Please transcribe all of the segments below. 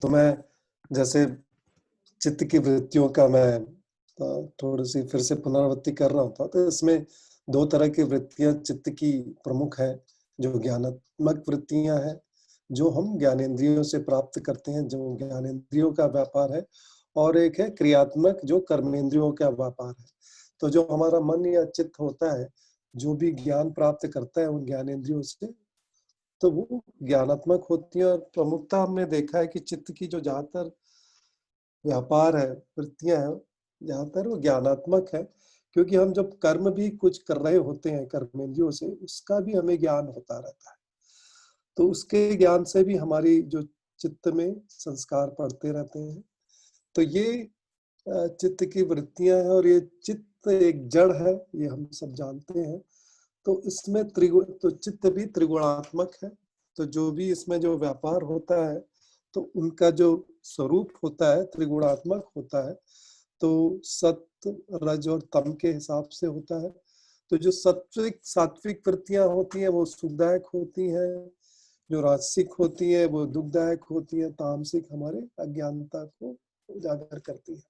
तो मैं जैसे चित्त की वृत्तियों का मैं थोड़ी-सी फिर से पुनरावृत्ति कर रहा था। तो इसमें 2 तरह की वृत्तियाँ चित्त की प्रमुख हैं, जो ज्ञानात्मक वृत्तियाँ हैं, जो हम ज्ञानेंद्रियों से प्राप्त करते हैं, जो ज्ञानेंद्रियों का व्यापार है, और एक है क्रियात्मक, जो कर्मेंद्रियों का व्यापार है। तो जो हमारा मन या चित्त होता है, जो भी ज्ञान प्राप्त करता है उन ज्ञानेंद्रियों से, तो वो ज्ञानात्मक होती है, और प्रमुखता हमने देखा है कि चित्त की जो ज़्यादातर व्यापार है, वृत्तियाँ हैं, ज़्यादातर वो ज्ञानात्मक है, क्योंकि हम जब कर्म भी कुछ कर रहे होते हैं कर्मेंद्रियों से, उसका भी हमें ज्ञान होता रहता है। तो उसके ज्ञान से भी हमारी जो चित्त में संस्कार पड़ते रहते हैं। तो ये चित्त की वृत्तियाँ हैं, और ये चित्त एक जड़ है, ये हम सब जानते हैं। तो इसमें तो चित्त भी त्रिगुणात्मक है। तो जो भी इसमें जो व्यापार होता है, तो उनका जो स्वरूप होता है त्रिगुणात्मक होता है। तो सत्व, रज और तम के हिसाब से होता है। तो जो सात्विक सात्विक वृत्तियाँ होती हैं वो सुखदायक होती हैं, जो राजसिक होती है वो दुखदायक होती है, तामसिक हमारे अज्ञानता को उजागर करती है।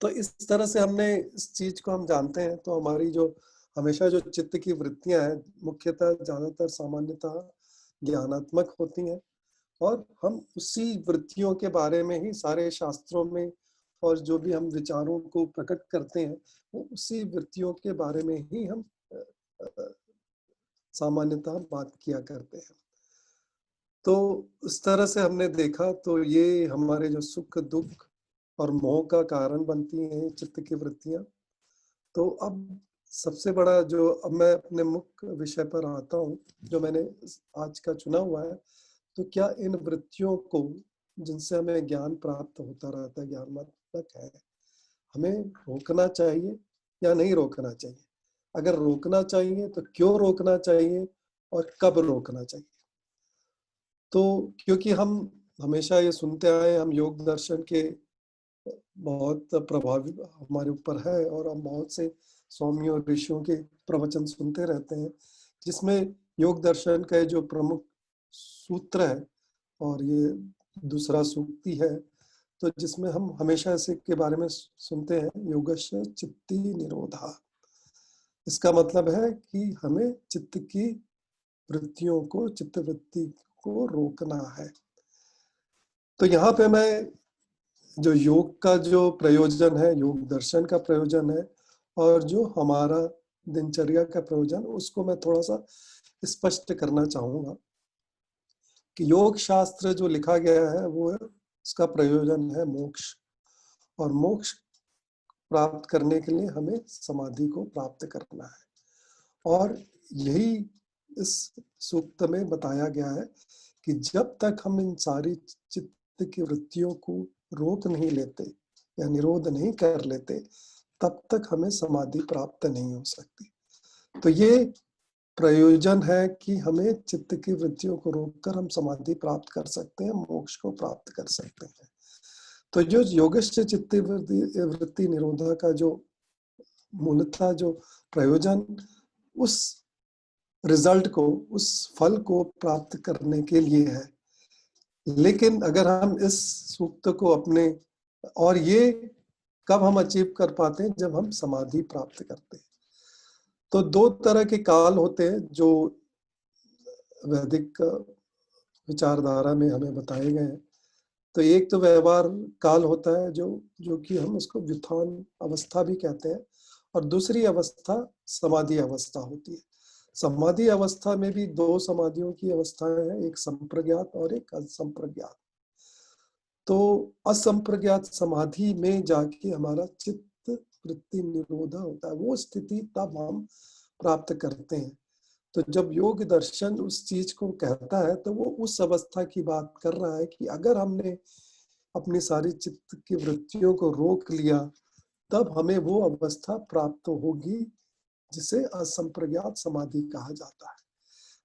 तो इस तरह से हमने इस चीज को हम जानते हैं। तो हमारी जो हमेशा जो चित्त की वृत्तियां हैं, मुख्यतः ज्यादातर सामान्यतः ज्ञानात्मक होती हैं, और हम उसी वृत्तियों के बारे में ही सारे शास्त्रों में, और जो भी हम विचारों को प्रकट करते हैं, वो उसी वृत्तियों के बारे में ही हम अ, अ, सामान्यतः बात किया करते हैं। तो इस तरह से हमने देखा, तो ये हमारे जो सुख दुख और मोह का कारण बनती हैं चित्त की वृत्तियां। तो अब सबसे बड़ा जो, अब मैं अपने मुख्य विषय पर आता हूँ, जो मैंने आज का चुना हुआ है। तो क्या इन वृत्तियों को, जिनसे हमें ज्ञान प्राप्त होता रहता है, ज्ञानात्मक है, हमें रोकना चाहिए या नहीं रोकना चाहिए? अगर रोकना चाहिए तो क्यों रोकना चाहिए, और कब रोकना चाहिए? तो क्योंकि हम हमेशा ये सुनते आए, हम योग दर्शन के बहुत प्रभावी हमारे ऊपर है, और हम बहुत से स्वामियों और ऋषियों के प्रवचन सुनते रहते हैं, जिसमें योग दर्शन का जो प्रमुख सूत्र है, और ये दूसरा सूक्ति है, तो जिसमें हम हमेशा इसे के बारे में सुनते हैं, योगस्य चित्ती निरोधा। इसका मतलब है कि हमें चित्त की वृत्तियों को, चित्त वृत्ति को रोकना है। तो यहाँ पे मैं जो योग का जो प्रयोजन है, योग दर्शन का प्रयोजन है, और जो हमारा दिनचर्या का प्रयोजन, उसको मैं थोड़ा सा स्पष्ट करना चाहूंगा कि योग शास्त्र जो लिखा गया है, वो उसका प्रयोजन है मोक्ष, और मोक्ष प्राप्त करने के लिए हमें समाधि को प्राप्त करना है। और यही इस सूक्त में बताया गया है कि जब तक हम इन सारी चित्त की वृत्तियों को रोक नहीं लेते या निरोध नहीं कर लेते, तब तक हमें समाधि प्राप्त नहीं हो सकती। तो ये प्रयोजन है कि हमें चित्त की वृत्तियों को रोककर हम समाधि प्राप्त कर सकते हैं, मोक्ष को प्राप्त कर सकते हैं। तो जो योगस्य चित्त वृत्ति निरोधा का जो मूलतः जो प्रयोजन, उस रिजल्ट को, उस फल को प्राप्त करने के लिए है। लेकिन अगर हम इस सूक्त को अपने, और ये कब हम अचीव कर पाते हैं, जब हम समाधि प्राप्त करते हैं। तो 2 तरह के काल होते हैं जो वैदिक विचारधारा में हमें बताए गए हैं। तो एक तो व्यवहार काल होता है, जो जो कि हम उसको व्युत्थान अवस्था भी कहते हैं, और दूसरी अवस्था समाधि अवस्था होती है। समाधि अवस्था में भी 2 समाधियों की अवस्थाएं हैं, एक संप्रज्ञात और एक असंप्रज्ञात। तो असंप्रज्ञात समाधि में जाके हमारा चित्त वृत्ति निरोधा होता है, वो स्थिति तब हम प्राप्त करते हैं। तो जब योग दर्शन उस चीज को कहता है, तो वो उस अवस्था की बात कर रहा है कि अगर हमने अपनी सारी चित्त की वृत्तियों को रोक लिया, तब हमें वो अवस्था प्राप्त होगी, जिसे असंप्रज्ञात समाधि कहा जाता है।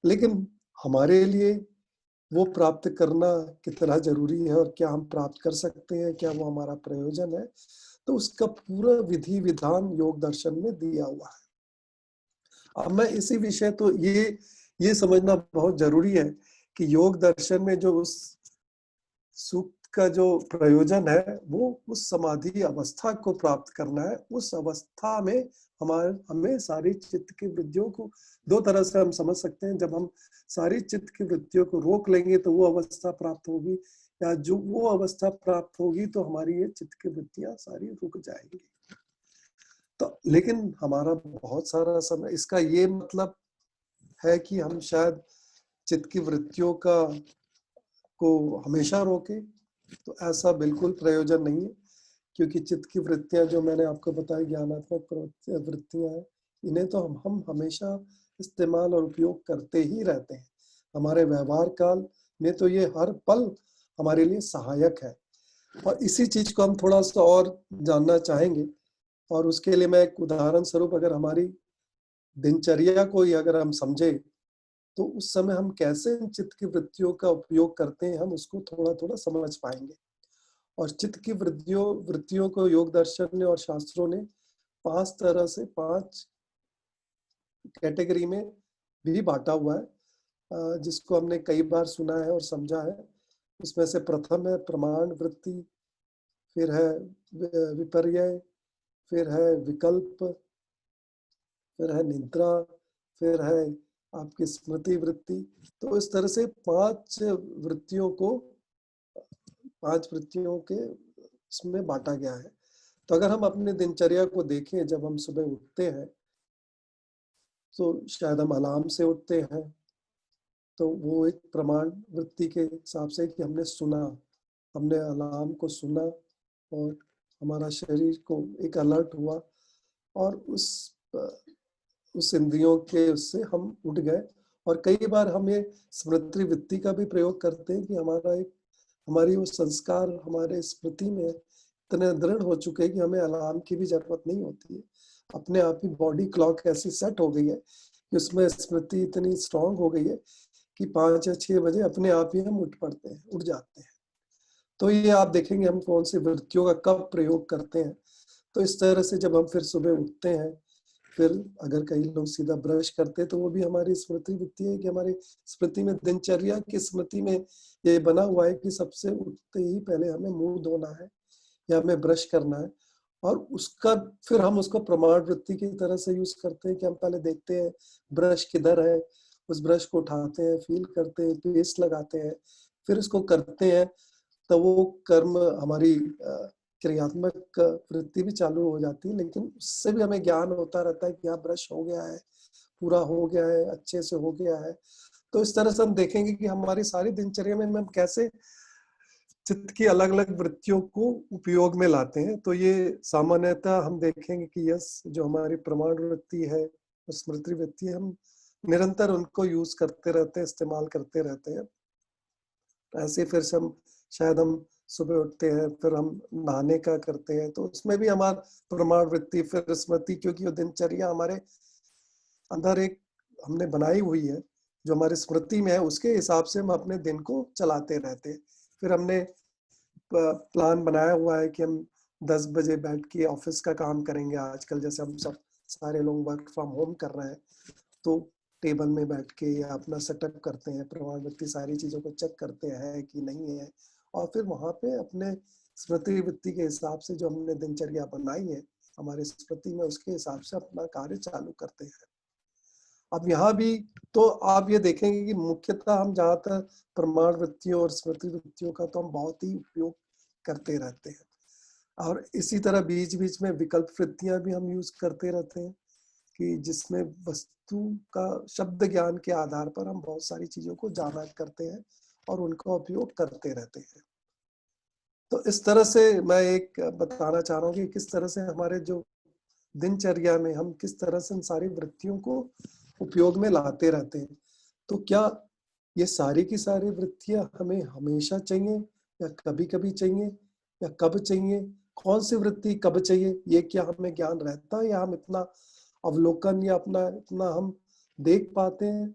लेकिन हमारे लिए वो प्राप्त करना कितना जरूरी है, और क्या हम प्राप्त कर सकते हैं, क्या वो हमारा प्रयोजन है, तो उसका पूरा विधि विधान योग दर्शन में दिया हुआ है। अब मैं इसी विषय, तो ये समझना बहुत जरूरी है कि योग दर्शन में जो उस सूक्त का जो प्रयोजन है वो उस समाधि अवस्था को प्राप्त करना है। उस अवस्था में हमें सारी चित्त की वृत्तियों को दो तरह से हम समझ सकते हैं। जब हम सारी चित्त की वृत्तियों को रोक लेंगे तो वो अवस्था प्राप्त होगी, या जो वो अवस्था प्राप्त होगी तो हमारी ये चित्त की वृत्तियां सारी रुक जाएंगी। तो लेकिन हमारा बहुत सारा समय, इसका ये मतलब है कि हम शायद चित्त की वृत्तियों को हमेशा रोके, तो ऐसा बिल्कुल प्रयोजन नहीं है। क्योंकि चित्त की वृत्तियां जो मैंने आपको बताई ज्ञानात्मक वृत्तियां हैं, इन्हें तो हम हमेशा इस्तेमाल और उपयोग करते ही रहते हैं। हमारे व्यवहार काल में तो ये हर पल हमारे लिए सहायक है। और इसी चीज को हम थोड़ा सा और जानना चाहेंगे, और उसके लिए मैं एक उदाहरण स्वरूप अगर हमारी दिनचर्या को ही अगर हम समझे, तो उस समय हम कैसे इन चित्त की वृत्तियों का उपयोग करते हैं, हम उसको थोड़ा थोड़ा समझ पाएंगे। और चित्त की वृत्तियों को योग दर्शन ने और शास्त्रों ने 5 तरह से 5 कैटेगरी में भी बांटा हुआ है, जिसको हमने कई बार सुना है और समझा है। उसमें से प्रथम है प्रमाण वृत्ति, फिर है विपर्यय, फिर है विकल्प, फिर है निद्रा, फिर है आपकी स्मृति वृत्ति। तो इस तरह से 5 वृत्तियों के इसमें बांटा गया है। तो अगर हम अपने दिनचर्या को देखें, जब हम सुबह उठते हैं तो शायद हम अलार्म से उठते हैं, तो वो एक प्रमाण वृत्ति के हिसाब से कि हमने अलार्म को सुना और हमारा शरीर को एक अलर्ट हुआ, और उस इंद्रियों के उससे हम उठ गए। और कई बार हम ये स्मृति वृत्ति का भी प्रयोग करते हैं कि हमारी वो संस्कार हमारे स्मृति में इतने दृढ़ हो चुके हैं कि हमें अलार्म की भी जरूरत नहीं होती है। अपने आप ही बॉडी क्लॉक ऐसी सेट हो गई है कि उसमें स्मृति इतनी स्ट्रांग हो गई है कि 5 या 6 बजे अपने आप ही हम उठ जाते हैं। तो ये आप देखेंगे हम कौन सी वृत्तियों का कब प्रयोग करते हैं। तो इस तरह से जब हम फिर सुबह उठते हैं, फिर अगर कई लोग सीधा ब्रश करते हैं, तो वो भी हमारी स्मृति वृत्ति है कि हमारी स्मृति में, दिनचर्या की स्मृति में ये बना हुआ है कि सबसे उठते ही पहले हमें मुंह धोना है या हमें ब्रश करना है। और उसका फिर हम उसको प्रमाण वृत्ति की तरह से यूज करते हैं कि हम पहले देखते हैं ब्रश किधर है, उस ब्रश को उठाते हैं, फील करते हैं, पेस्ट लगाते हैं, फिर उसको करते हैं। तो वो कर्म हमारी क्रियात्मक वृत्ति भी चालू हो जाती है, लेकिन उससे भी हमें ज्ञान होता रहता है कि हाँ ब्रश हो गया है, पूरा हो गया है, अच्छे से हो गया है। तो इस तरह से हम देखेंगे कि हमारी सारी दिनचर्या में हम कैसे चित्त की अलग अलग वृत्तियों को उपयोग में लाते हैं। तो ये सामान्यतः हम देखेंगे कि यस, जो हमारी प्रमाण वृत्ति है, स्मृति वृत्ति है, हम निरंतर उनको यूज करते रहते हैं, इस्तेमाल करते रहते हैं। ऐसे फिर से हम सुबह उठते हैं, फिर हम नहाने का करते हैं, तो उसमें भी हमारा प्रमाण वृत्ति, फिर स्मृति, क्योंकि वो दिनचर्या हमारे अंदर एक हमने बनाई हुई है जो हमारी स्मृति में है, उसके हिसाब से हम अपने दिन को चलाते रहते हैं। फिर हमने प्लान बनाया हुआ है कि हम 10 बजे बैठ के ऑफिस का काम करेंगे। आजकल जैसे हम सब सारे लोग वर्क फ्रॉम होम कर रहे हैं, तो टेबल में बैठ के या अपना सेटअप करते हैं, प्रमाण वृत्ति सारी चीजों को चेक करते हैं कि नहीं है, और फिर वहां पे अपने स्मृति वृत्ति के हिसाब से जो हमने दिनचर्या बनाई है हमारे स्मृति में, उसके हिसाब से अपना कार्य चालू करते हैं। अब यहाँ भी तो आप ये देखेंगे कि मुख्यतः हम जहाँ तक प्रमाण वृत्तियों और स्मृति वृत्तियों का तो हम बहुत ही उपयोग करते रहते हैं। और इसी तरह बीच बीच में विकल्प वृत्तियां भी हम यूज करते रहते हैं, कि जिसमें वस्तु का शब्द ज्ञान के आधार पर हम बहुत सारी चीजों को जाना करते हैं और उनका उपयोग करते रहते हैं। तो इस तरह से मैं एक बताना चाह रहा हूँ कि किस तरह से हमारे जो दिनचर्या में हम किस तरह से इन सारी वृत्तियों को उपयोग में लाते रहते हैं। तो क्या ये सारी की सारी वृत्तियां हमें हमेशा चाहिए, या कभी कभी चाहिए, या कब चाहिए? कौन सी वृत्ति कब चाहिए, ये क्या हमें ज्ञान रहता है, या हम इतना अवलोकन या अपना इतना हम देख पाते हैं,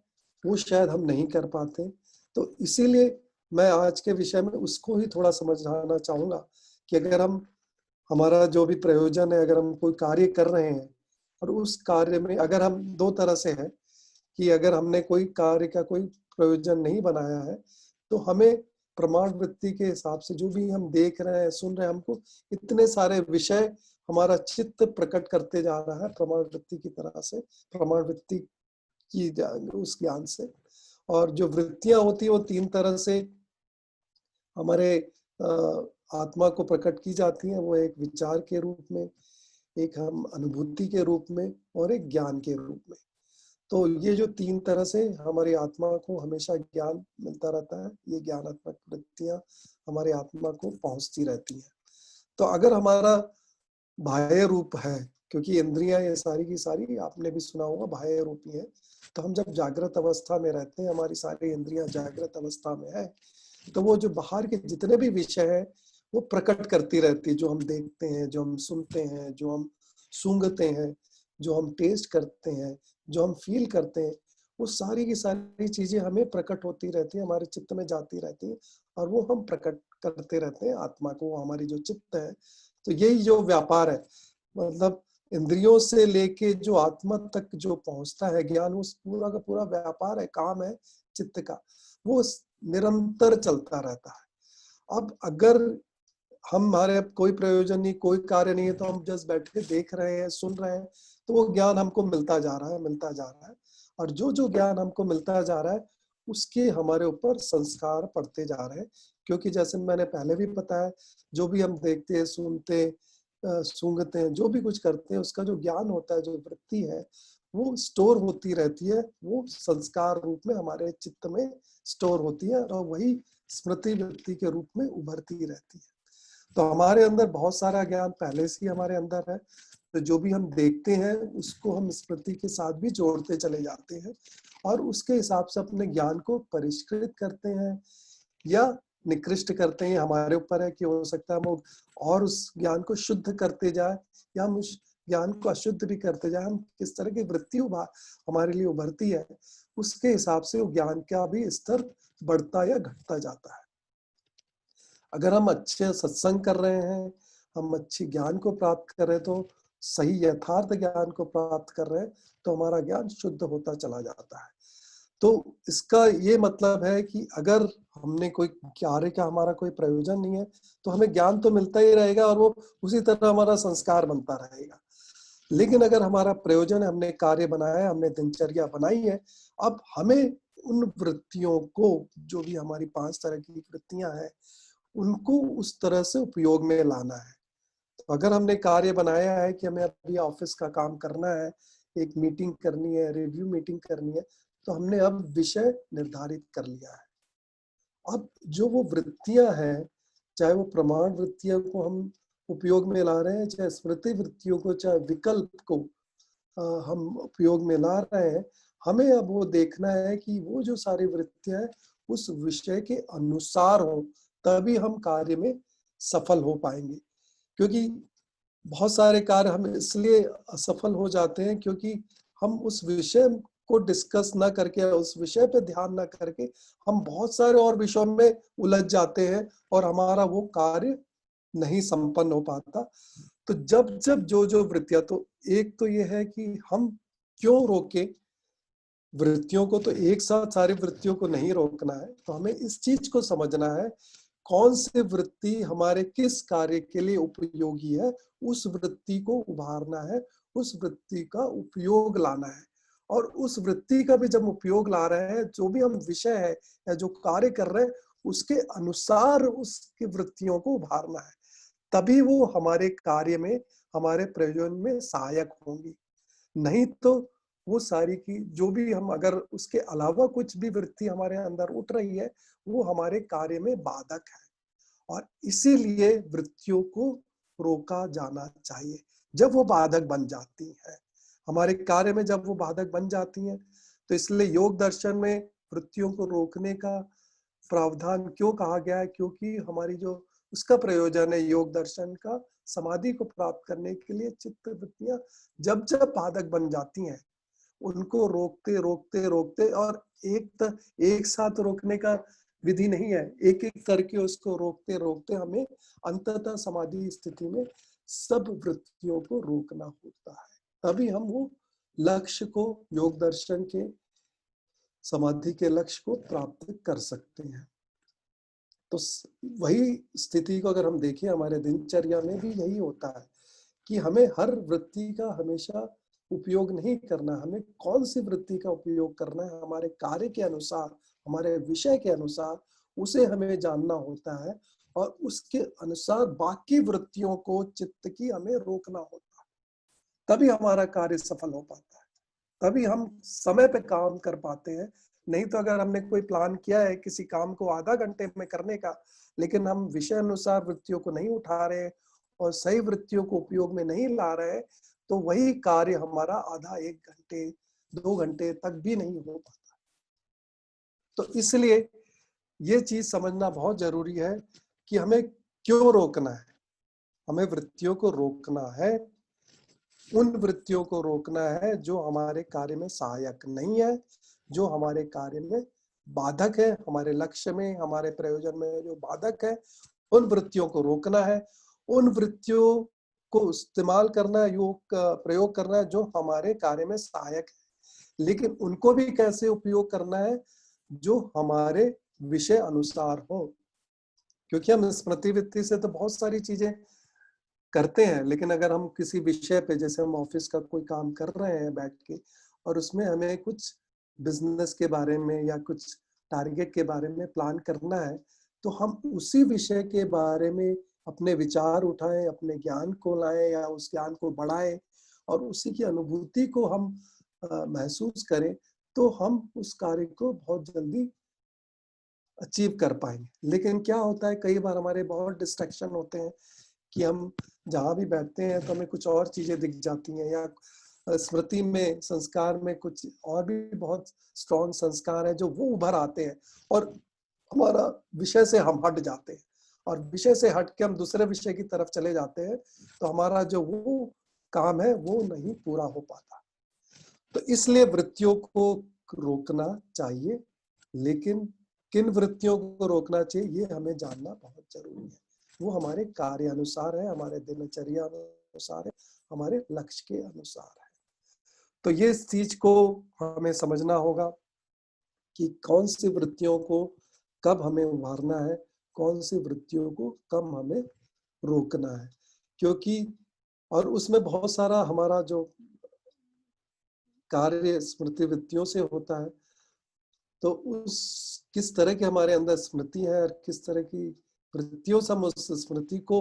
वो शायद हम नहीं कर पाते। तो इसीलिए मैं आज के विषय में उसको ही थोड़ा समझाना चाहूंगा कि अगर हमारा जो भी प्रयोजन है, अगर हम कोई कार्य कर रहे हैं और उस कार्य में अगर हम दो तरह से है कि अगर हमने कोई कार्य का कोई प्रयोजन नहीं बनाया है, तो हमें प्रमाण वृत्ति के हिसाब से जो भी हम देख रहे हैं, सुन रहे हैं, हमको इतने सारे विषय हमारा चित्त प्रकट करते जा रहा है प्रमाण वृत्ति की तरह से, प्रमाण वृत्ति की उस ज्ञान से। और जो वृत्तियां होती है वो 3 तरह से हमारे आत्मा को प्रकट की जाती हैं। वो एक विचार के रूप में, एक हम अनुभूति के रूप में और एक ज्ञान के रूप में। तो ये जो 3 तरह से हमारी आत्मा को हमेशा ज्ञान मिलता रहता है, ये ज्ञानात्मक वृत्तियां हमारी आत्मा को पहुंचती रहती हैं। तो अगर हमारा बाह्य रूप है, क्योंकि इंद्रियां ये सारी की सारी आपने भी सुना होगा बाह्य रूपी है, तो हम जब जागृत अवस्था में रहते हैं, हमारी सारी इंद्रियां जागृत अवस्था में है, तो वो जो बाहर के जितने भी विषय है वो प्रकट करती रहती है। जो हम देखते हैं, जो हम सुनते हैं, जो हम सूंघते हैं, जो हम टेस्ट करते हैं, जो हम फील करते हैं, वो सारी की सारी चीजें हमें प्रकट होती रहती है, हमारे चित्त में जाती रहती है और वो हम प्रकट करते रहते हैं आत्मा को, हमारी जो चित्त है। तो यही जो व्यापार है, मतलब इंद्रियों से लेके जो आत्मा तक जो पहुंचता है ज्ञान, उस पूरा का पूरा व्यापार है, काम है चित्त का, वो निरंतर चलता रहता है। अब अगर हमारे कोई प्रयोजन नहीं, कोई कार्य नहीं है, तो हम जस्ट बैठ के देख रहे हैं, सुन रहे हैं, तो वो ज्ञान हमको मिलता जा रहा है, मिलता जा रहा है। और जो जो ज्ञान हमको मिलता जा रहा है उसके हमारे ऊपर संस्कार पड़ते जा रहे हैं। क्योंकि जैसे मैंने पहले भी बताया, जो भी हम देखते हैं, सुनते सूंघते हैं, जो भी कुछ करते हैं, उसका जो ज्ञान होता है, जो वृत्ति है, वो स्टोर होती रहती है, वो संस्कार रूप में हमारे चित्त में स्टोर होती है और वही स्मृति वृत्ति के रूप में उभरती रहती है। तो हमारे अंदर बहुत सारा ज्ञान पहले से ही हमारे अंदर है, तो जो भी हम देखते हैं उसको हम स्मृति के साथ भी जोड़ते चले जाते हैं और उसके हिसाब से अपने ज्ञान को परिष्कृत करते हैं या निकृष्ट करते हैं। हमारे ऊपर है कि हो सकता है हम और उस ज्ञान को शुद्ध करते जाए या हम उस ज्ञान को अशुद्ध भी करते जाए। हम किस तरह की वृत्ति हमारे लिए उभरती है, उसके हिसाब से वो ज्ञान का भी स्तर बढ़ता या घटता जाता है। अगर हम अच्छे सत्संग कर रहे हैं, हम अच्छी ज्ञान को प्राप्त कर रहे हैं, तो सही यथार्थ ज्ञान को प्राप्त कर रहे हैं, तो हमारा ज्ञान शुद्ध होता चला जाता है। तो इसका ये मतलब है कि अगर हमने कोई कार्य का हमारा कोई प्रयोजन नहीं है, तो हमें ज्ञान तो मिलता ही रहेगा और वो उसी तरह हमारा संस्कार बनता रहेगा। लेकिन अगर हमारा प्रयोजन है, हमने कार्य बनाया है, हमने दिनचर्या बनाई है, अब हमें उन वृत्तियों को, जो भी हमारी 5 तरह की वृत्तियां हैं, उनको उस तरह से उपयोग में लाना है। तो अगर हमने कार्य बनाया है कि हमें अभी ऑफिस का काम करना है, एक मीटिंग करनी है, रिव्यू मीटिंग करनी है, तो हमने अब विषय निर्धारित कर लिया है। अब जो वो वृत्तियां हैं, चाहे वो प्रमाण वृत्तियों को हम उपयोग में ला रहे हैं, चाहे स्मृति वृत्तियों को, चाहे विकल्प को हम उपयोग में ला रहे हैं, हमें अब वो देखना है कि वो जो सारी वृत्तियां हैं उस विषय के अनुसार हो, तभी हम कार्य में सफल हो पाएंगे। क्योंकि बहुत सारे कार्य हम इसलिए असफल हो जाते हैं क्योंकि हम उस विषय को डिस्कस ना करके, उस विषय पे ध्यान ना करके हम बहुत सारे और विषयों में उलझ जाते हैं और हमारा वो कार्य नहीं संपन्न हो पाता। तो जब जब जो जो वृत्तियां, तो एक तो ये है कि हम क्यों रोके वृत्तियों को, तो एक साथ सारी वृत्तियों को नहीं रोकना है। तो हमें इस चीज को समझना है, कौन सी वृत्ति हमारे किस कार्य के लिए उपयोगी है, उस वृत्ति को उभारना है, उस वृत्ति का उपयोग लाना है। और उस वृत्ति का भी जब उपयोग ला रहे हैं, जो भी हम विषय है या जो कार्य कर रहे हैं उसके अनुसार उसकी वृत्तियों को उभारना है, तभी वो हमारे कार्य में, हमारे प्रयोजन में सहायक होंगी। नहीं तो वो सारी की जो भी हम, अगर उसके अलावा कुछ भी वृत्ति हमारे अंदर उठ रही है, वो हमारे कार्य में बाधक है। और इसीलिए वृत्तियों को रोका जाना चाहिए जब वो बाधक बन जाती है हमारे कार्य में। जब वो बाधक बन जाती हैं, तो इसलिए योग दर्शन में वृत्तियों को रोकने का प्रावधान क्यों कहा गया है, क्योंकि हमारी जो उसका प्रयोजन है योग दर्शन का, समाधि को प्राप्त करने के लिए चित्त वृत्तियां जब जब बाधक बन जाती हैं, उनको रोकते रोकते रोकते, और एक साथ रोकने का विधि नहीं है, एक एक करके उसको रोकते रोकते हमें अंततः समाधि स्थिति में सब वृत्तियों को रोकना होता है। तभी हम वो लक्ष्य को, योग दर्शन के समाधि के लक्ष्य को प्राप्त कर सकते हैं। तो वही स्थिति को अगर हम देखें हमारे दिनचर्या में भी यही होता है कि हमें हर वृत्ति का हमेशा उपयोग नहीं करना, हमें कौन सी वृत्ति का उपयोग करना है हमारे कार्य के अनुसार, हमारे विषय के अनुसार, उसे हमें जानना होता है और उसके अनुसार बाकी वृत्तियों को चित्त की हमें रोकना होता है। तभी हमारा कार्य सफल हो पाता है, तभी हम समय पे काम कर पाते हैं। नहीं तो अगर हमने कोई प्लान किया है किसी काम को आधा घंटे में करने का, लेकिन हम विषय अनुसार वृत्तियों को नहीं उठा रहे और सही वृत्तियों को उपयोग में नहीं ला रहे, तो वही कार्य हमारा आधा 1 घंटे, 2 घंटे तक भी नहीं हो पाता। तो इसलिए ये चीज़ समझना बहुत ज़रूरी है कि हमें क्यों रोकना है? हमें वृत्तियों को रोकना है, उन वृत्तियों को रोकना है जो हमारे कार्य में सहायक नहीं है, जो हमारे कार्य में बाधक है, हमारे लक्ष्य में, हमारे प्रयोजन में जो बाधक है, उन वृत्तियों को रोकना है। उन वृत्तियों को इस्तेमाल करना है, प्रयोग करना है जो हमारे कार्य में सहायक है। लेकिन उनको भी कैसे उपयोग करना है, जो हमारे विषय अनुसार हो। क्योंकि हम स्मृति वृत्ति से तो बहुत सारी चीजें करते हैं, लेकिन अगर हम किसी विषय पे, जैसे हम ऑफिस का कोई काम कर रहे हैं बैठ के और उसमें हमें कुछ बिजनेस के बारे में या कुछ टारगेट के बारे में प्लान करना है, तो हम उसी विषय के बारे में अपने विचार उठाएं, अपने ज्ञान को लाएं या उस ज्ञान को बढ़ाएं और उसी की अनुभूति को हम महसूस करें, तो हम उस कार्य को बहुत जल्दी अचीव कर पाएंगे। लेकिन क्या होता है, कई बार हमारे बहुत डिस्ट्रैक्शन होते हैं कि हम जहाँ भी बैठते हैं तो हमें कुछ और चीजें दिख जाती हैं, या स्मृति में, संस्कार में कुछ और भी बहुत स्ट्रॉन्ग संस्कार है जो वो उभर आते हैं और हमारा विषय से हम हट जाते हैं और विषय से हट के हम दूसरे विषय की तरफ चले जाते हैं, तो हमारा जो वो काम है वो नहीं पूरा हो पाता। तो इसलिए वृत्तियों को रोकना चाहिए, लेकिन किन वृत्तियों को रोकना चाहिए ये हमें जानना बहुत जरूरी है। वो हमारे कार्य अनुसार है, हमारे दिनचर्या अनुसार है, हमारे लक्ष्य के अनुसार है। तो ये इस चीज को हमें समझना होगा कि कौन सी वृत्तियों को कब हमें उभारना है, कौन सी वृत्तियों को कब हमें रोकना है। क्योंकि और उसमें बहुत सारा हमारा जो कार्य स्मृति वृत्तियों से होता है, तो उस किस तरह के हमारे अंदर स्मृति है और किस तरह की वृत्तियों से हम उस स्मृति को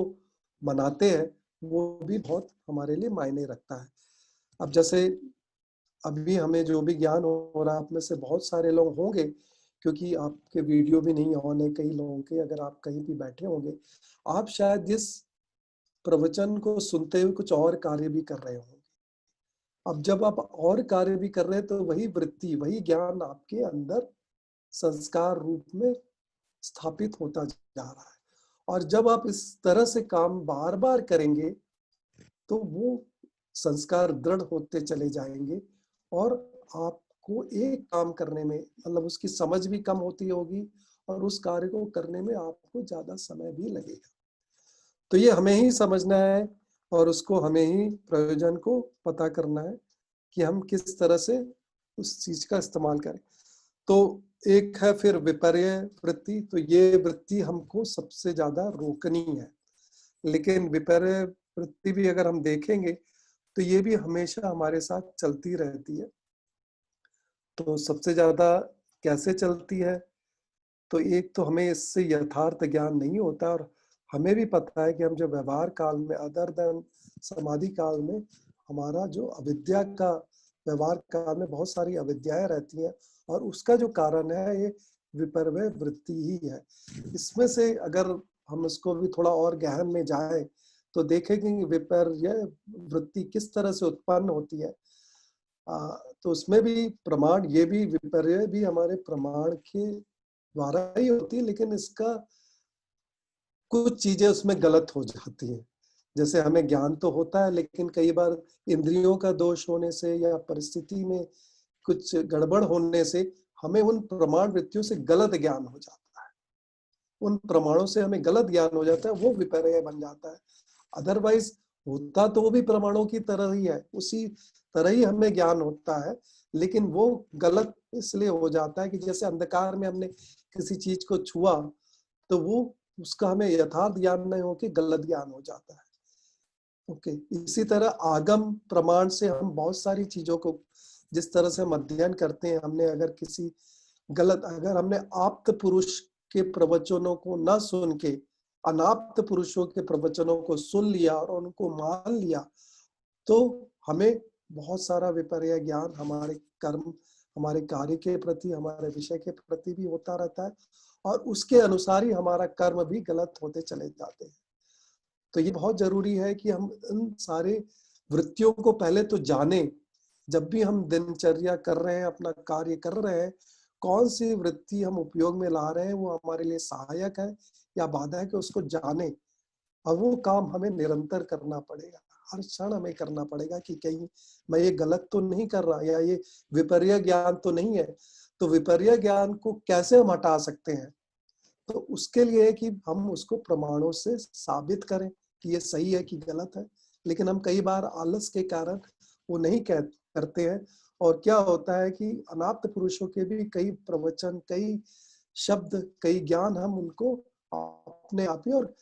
बनाते हैं, वो भी बहुत हमारे लिए मायने रखता है। अब जैसे अभी हमें जो भी ज्ञान हो रहा है, आप में से बहुत सारे लोग होंगे, क्योंकि आपके वीडियो भी नहीं ऑन है कई लोगों के, अगर आप कहीं भी बैठे होंगे, आप शायद इस प्रवचन को सुनते हुए कुछ और कार्य भी कर रहे होंगे। अब जब आप और कार्य भी कर रहे हैं, तो वही वृत्ति, वही ज्ञान आपके अंदर संस्कार रूप में स्थापित होता जा रहा है। और जब आप इस तरह से काम बार बार करेंगे, तो वो संस्कार दृढ़ होते चले जाएंगे और आपको एक काम करने में, मतलब उसकी समझ भी कम होती होगी और उस कार्य को करने में आपको ज्यादा समय भी लगेगा। तो ये हमें ही समझना है और उसको हमें ही प्रयोजन को पता करना है कि हम किस तरह से उस चीज का इस्तेमाल करें। तो एक है फिर विपर्य वृत्ति, तो ये वृत्ति हमको सबसे ज्यादा रोकनी है। लेकिन विपर्य वृत्ति भी अगर हम देखेंगे तो ये भी हमेशा हमारे साथ चलती रहती है। तो सबसे ज्यादा कैसे चलती है, तो एक तो हमें इससे यथार्थ ज्ञान नहीं होता और हमें भी पता है कि हम जो व्यवहार काल में, अदर देन समाधि काल में, हमारा जो अविद्या का, व्यवहार काल में बहुत सारी अविद्याएं रहती हैं और उसका जो कारण है ये विपर्य वृत्ति ही है। इसमें से अगर हम इसको भी थोड़ा और गहन में जाए तो देखेंगे कि विपर्य वृत्ति किस तरह से उत्पन्न होती है। तो उसमें भी प्रमाण, ये भी विपर्य भी हमारे प्रमाण के द्वारा ही होती है, लेकिन इसका कुछ चीजें उसमें गलत हो जाती हैं। जैसे हमें ज्ञान तो होता है, लेकिन कई बार इंद्रियों का दोष होने से या परिस्थिति में कुछ गड़बड़ होने से हमें उन प्रमाण वृत्तियों से गलत ज्ञान हो जाता है, उन प्रमाणों से हमें गलत ज्ञान हो जाता है, वो विपर्य बन जाता है। अदरवाइज होता तो वो भी प्रमाणों की तरह ही है, उसी तरह ही हमें ज्ञान होता है, लेकिन वो गलत इसलिए हो जाता है कि जैसे अंधकार में हमने किसी चीज को छुआ तो वो उसका हमें यथार्थ ज्ञान नहीं हो के गलत ज्ञान हो जाता है। ओके, इसी तरह आगम प्रमाण से हम बहुत सारी चीजों को जिस तरह से हम अध्ययन करते हैं, हमने अगर किसी अगर हमने आप्त पुरुष के प्रवचनों को न सुन के अनाप्त पुरुषों के प्रवचनों को सुन लिया और उनको मान लिया, तो हमें बहुत सारा विपर्य ज्ञान हमारे कर्म, हमारे कार्य के प्रति, हमारे विषय के प्रति भी होता रहता है, और उसके अनुसार ही हमारा कर्म भी गलत होते चले जाते हैं। तो ये बहुत जरूरी है कि हम इन सारे वृत्तियों को पहले तो जाने। जब भी हम दिनचर्या कर रहे हैं, अपना कार्य कर रहे हैं, कौन सी वृत्ति हम उपयोग में ला रहे हैं, वो हमारे लिए सहायक है या बाधक है, उसको जाने। और वो काम हमें निरंतर करना पड़ेगा, हर क्षण हमें करना पड़ेगा कि कहीं मैं ये गलत तो नहीं कर रहा, या ये विपर्य ज्ञान तो नहीं है। तो विपर्य ज्ञान को कैसे हम हटा सकते हैं? तो उसके लिए है कि हम उसको प्रमाणों से साबित करें कि ये सही है कि गलत है। लेकिन हम कई बार आलस के कारण वो नहीं करते हैं, और क्या होता है कि अनाप्त पुरुषों के भी कई प्रवचन, कई शब्द, कई ज्ञान हम उनको अपने आप ही, और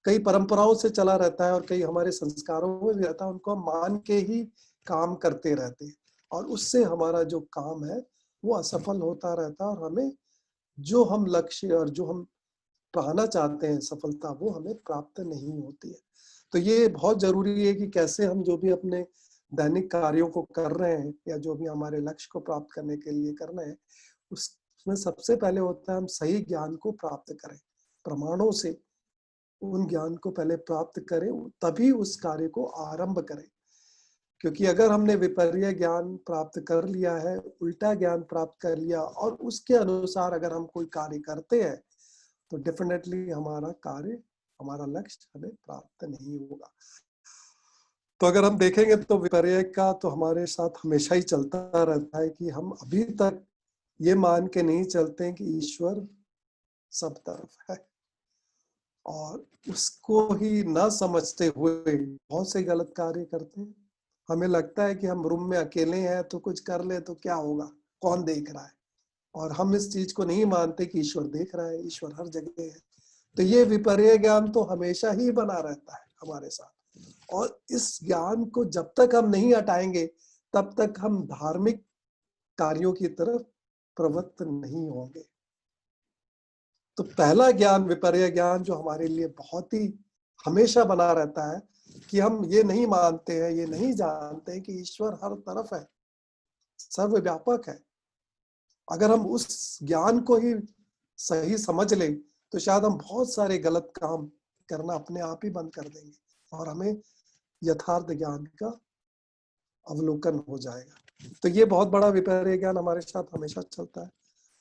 कई परंपराओं से चला रहता है और कई हमारे संस्कारों में भी रहता है, उनको हम मान के ही काम करते रहते हैं, और उससे हमारा जो काम है वो असफल होता रहता है, और हमें जो हम लक्ष्य और जो हम पाना चाहते हैं सफलता, वो हमें प्राप्त नहीं होती है। तो ये बहुत जरूरी है कि कैसे हम जो भी अपने दैनिक कार्यों को कर रहे हैं, या जो भी हमारे लक्ष्य को प्राप्त करने के लिए कर रहे हैं, उसमें सबसे पहले होता है हम सही ज्ञान को प्राप्त करें, प्रमाणों से उन ज्ञान को पहले प्राप्त करें, तभी उस कार्य को आरंभ करें। क्योंकि अगर हमने विपर्य ज्ञान प्राप्त कर लिया है, उल्टा ज्ञान प्राप्त कर लिया, और उसके अनुसार अगर हम कोई कार्य करते हैं, तो डेफिनेटली हमारा कार्य, हमारा लक्ष्य हमें प्राप्त नहीं होगा। तो अगर हम देखेंगे तो विपर्य का तो हमारे साथ हमेशा ही चलता रहता है कि हम अभी तक ये मान के नहीं चलते हैं कि ईश्वर सब तरफ है, और उसको ही ना समझते हुए बहुत से गलत कार्य करते हैं। हमें लगता है कि हम रूम में अकेले हैं, तो कुछ कर ले तो क्या होगा, कौन देख रहा है, और हम इस चीज को नहीं मानते कि ईश्वर देख रहा है, ईश्वर हर जगह है। तो ये विपर्य ज्ञान तो हमेशा ही बना रहता है हमारे साथ, और इस ज्ञान को जब तक हम नहीं हटाएंगे, तब तक हम धार्मिक कार्यों की तरफ प्रवृत्त नहीं होंगे। तो पहला ज्ञान, विपर्य ज्ञान, जो हमारे लिए बहुत ही हमेशा बना रहता है, कि हम ये नहीं मानते हैं, ये नहीं जानते कि ईश्वर हर तरफ है, सर्वव्यापक है। अगर हम उस ज्ञान को ही सही समझ लें, तो शायद हम बहुत सारे गलत काम करना अपने आप ही बंद कर देंगे, और हमें यथार्थ ज्ञान का अवलोकन हो जाएगा। तो ये बहुत बड़ा विपर्य ज्ञान हमारे साथ हमेशा चलता है।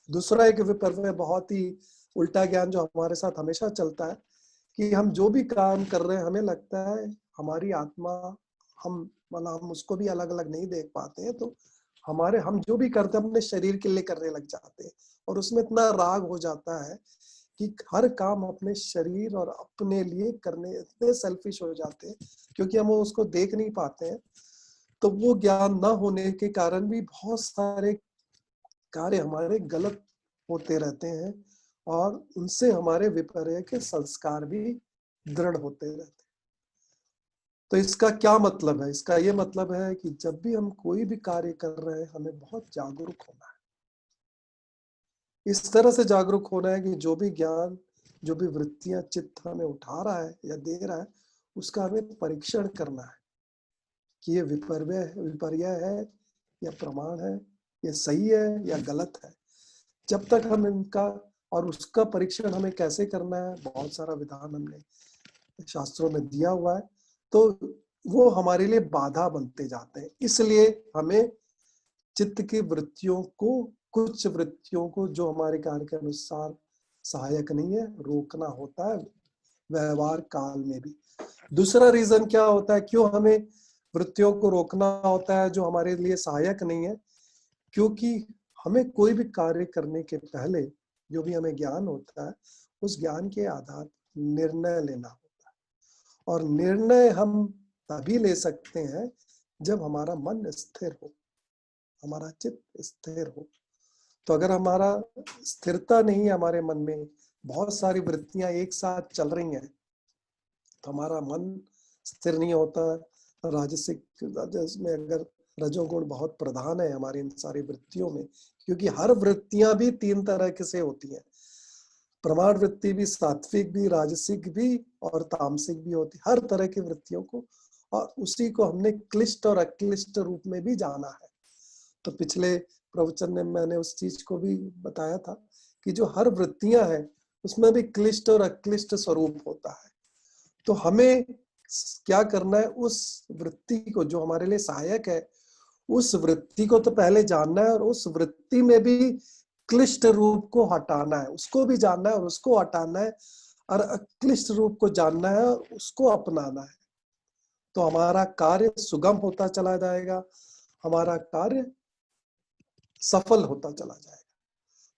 दूसरा एक विपर्य, बहुत ही उल्टा ज्ञान जो हमारे साथ हमेशा चलता है, कि हम जो भी काम कर रहे हैं, हमें लगता है हमारी आत्मा, हम मतलब हम उसको भी अलग अलग नहीं देख पाते हैं, तो हम जो भी करते हैं अपने शरीर के लिए करने लग जाते हैं, और उसमें इतना राग हो जाता है कि हर काम अपने शरीर और अपने लिए करने इतने सेल्फिश हो जाते हैं, क्योंकि हम उसको देख नहीं पाते हैं। तो वो ज्ञान न होने के कारण भी बहुत सारे कार्य हमारे गलत होते रहते हैं, और उनसे हमारे विपर्य के संस्कार भी दृढ़ होते रहते हैं। तो इसका क्या मतलब है? इसका ये मतलब है कि जब भी हम कोई भी कार्य कर रहे हैं, हमें बहुत जागरूक होना है। इस तरह से जागरूक होना है कि जो भी ज्ञान, जो भी वृत्तियां चित्त हमें उठा रहा है या दे रहा है, उसका हमें परीक्षण करना है कि ये विपर्य है या प्रमाण है, ये सही है या गलत है। जब तक हम इनका, और उसका परीक्षण हमें कैसे करना है, बहुत सारा विधान हमने शास्त्रों में दिया हुआ है, तो वो हमारे लिए बाधा बनते जाते हैं। इसलिए हमें चित्त की वृत्तियों को, कुछ वृत्तियों को जो हमारे कार्य के अनुसार सहायक नहीं है, रोकना होता है व्यवहार काल में भी। दूसरा रीजन क्या होता है, क्यों हमें वृत्तियों को रोकना होता है जो हमारे लिए सहायक नहीं है? क्योंकि हमें कोई भी कार्य करने के पहले जो भी हमें ज्ञान होता है, उस ज्ञान के आधार पर निर्णय लेना होता है, और निर्णय हम तभी ले सकते हैं जब हमारा मन स्थिर हो, हमारा चित्त स्थिर हो। तो अगर हमारा स्थिरता नहीं है हमारे मन में, बहुत सारी वृत्तियां एक साथ चल रही हैं तो हमारा मन स्थिर नहीं होता। राजसिक राजस में अगर रजोगुण बहुत प्रधान है हमारी इन सारी वृत्तियों में, क्योंकि हर वृत्तियां भी 3 तरह के से होती हैं। प्रमाण वृत्ति भी, सात्विक भी, राजसिक भी और तामसिक भी होती, हर तरह की वृत्तियों को, और उसी को हमने क्लिष्ट और अक्लिष्ट रूप में भी जाना है। तो पिछले प्रवचन में मैंने उस चीज को भी बताया था कि जो हर वृत्तियां हैं उसमें भी क्लिष्ट और अक्लिष्ट स्वरूप होता है। तो हमें क्या करना है, उस वृत्ति को जो हमारे लिए सहायक है उस वृत्ति को तो पहले जानना है, और उस वृत्ति में भी क्लिष्ट रूप को हटाना है, उसको भी जानना है और उसको हटाना है, और अक्लिष्ट रूप को जानना है और उसको अपनाना है। तो हमारा कार्य सुगम होता चला जाएगा, हमारा कार्य सफल होता चला जाएगा।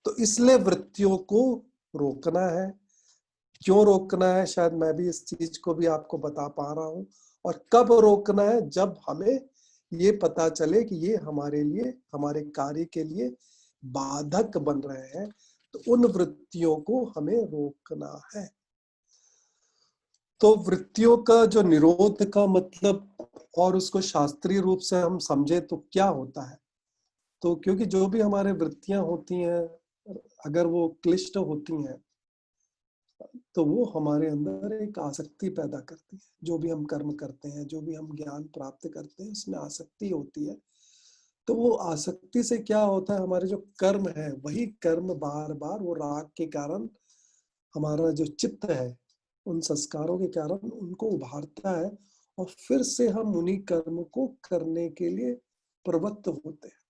तो इसलिए वृत्तियों को रोकना है। क्यों रोकना है, शायद मैं भी इस चीज को भी आपको बता पा रहा हूं। और कब रोकना है, जब हमें ये पता चले कि ये हमारे लिए, हमारे कार्य के लिए बाधक बन रहे हैं, तो उन वृत्तियों को हमें रोकना है। तो वृत्तियों का जो निरोध का मतलब, और उसको शास्त्रीय रूप से हम समझे तो क्या होता है, तो क्योंकि जो भी हमारे वृत्तियां होती हैं अगर वो क्लिष्ट होती हैं तो वो हमारे अंदर एक आसक्ति पैदा करती है। जो भी हम कर्म करते हैं, जो भी हम ज्ञान प्राप्त करते हैं, उसमें आसक्ति होती है। तो वो आसक्ति से क्या होता है, हमारे जो कर्म है वही कर्म बार बार वो राग के कारण हमारा जो चित्त है उन संस्कारों के कारण उनको उभारता है, और फिर से हम उन्हीं कर्म को करने के लिए प्रवृत्त होते हैं।